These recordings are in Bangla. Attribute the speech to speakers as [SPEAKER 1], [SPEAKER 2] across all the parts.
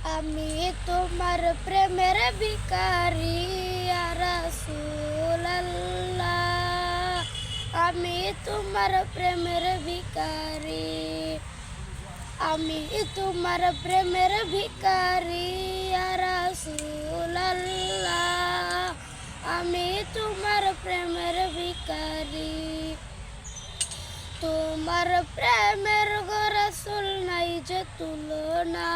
[SPEAKER 1] আমি তোমার প্রেমের ভিখারি ইয়া রাসূলুল্লাহ। আমি তোমার প্রেমের ভিখারি, আমি তোমার প্রেমের ভিখারি ইয়া রাসূলুল্লাহ। আমি তোমার প্রেমের ভিখারি, তোমার প্রেমের গো রাসূল নাই যে তুলনা,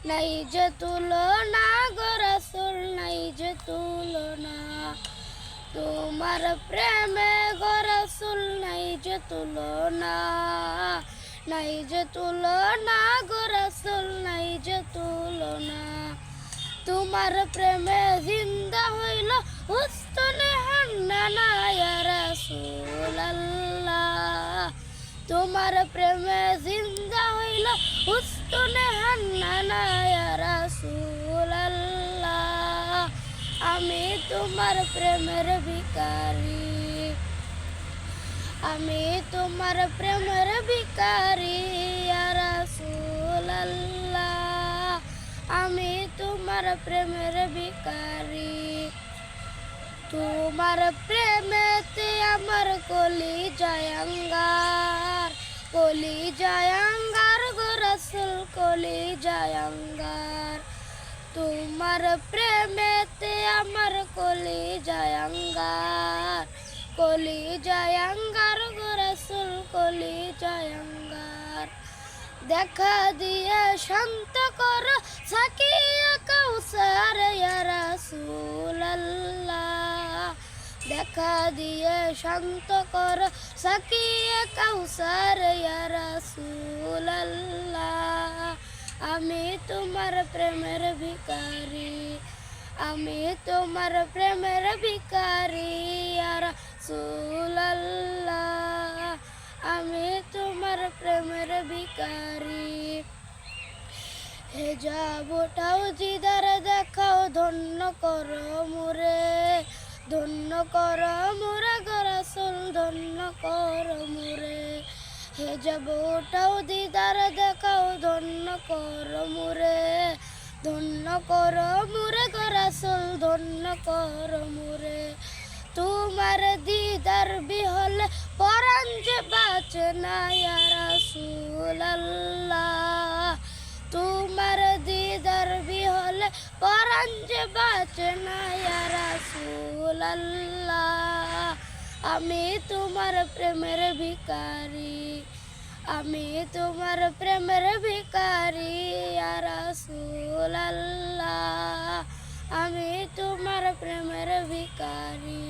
[SPEAKER 1] নাই যে তুলনা গো রাসূল নাই যে তুলনা। তোমার প্রেমে গো রাসূল নাই যে তুলনা, নাই যে তুলনা গো রাসূল নাই যে তুলনা। তোমার প্রেমে জিন্দা হইল হুস্তনে হান্নানা ইয়া রাসূলুল্লাহ। তোমার প্রেমে জিন্দা হইল হুস্তনে হান্নানা ইয়া রাসূলুল্লাহ। আমি তোমার প্রেমের ভিখারি, আমি তোমার প্রেমের ভিখারি ইয়া রাসূলুল্লাহ। আমি তোমার প্রেমের ভিখারি, তোমার প্রেমেতে আমার কলিজায় আঙ্গার, কলিজায় আঙ্গার গো রাসূল কলিজায় আঙ্গার। তোমার প্রেমেতে আমার কলিজায় আঙ্গার, কলিজায় আঙ্গার গো রাসূল কলিজায় আঙ্গার। দেখা দিয়ে শান্ত কর সাকিয়া কাউসার ইয়া রাসূলুল্লাহ। দেখা দিয়ে শান্ত কর সাকিয়া কাউসার ইয়া রাসূলুল্লাহ। আমি তোমার প্রেমের ভিখারি, আমি তোমার প্রেমের ভিখারি ইয়া রাসূলুল্লাহ। আমি তোমার প্রেমের ভিখারি। হেজাবটাও জিদার দেখাও ধন্য করো মোরে, ধন্য করো মোরে গো রাসূল ধন্য করো মোরে। হেজাবটাও দিদার দেখাও ধন্য করো মোরে, ধন্য করো মোরে গো রাসূল ধন্য করো মোরে। তোমার দিদার বিহলে পরাণ যে বাঁচে না ইয়া রাসূলুল্লাহ। তোমার দিদার বিহলে পরাণ যে বাঁচে না ইয়া রাসূলুল্লাহ। আমি তোমার প্রেমের ভিখারি, আমি তোমার প্রেমের ভিখারি ইয়া রাসূলুল্লাহ। আমি তোমার প্রেমের ভিখারি।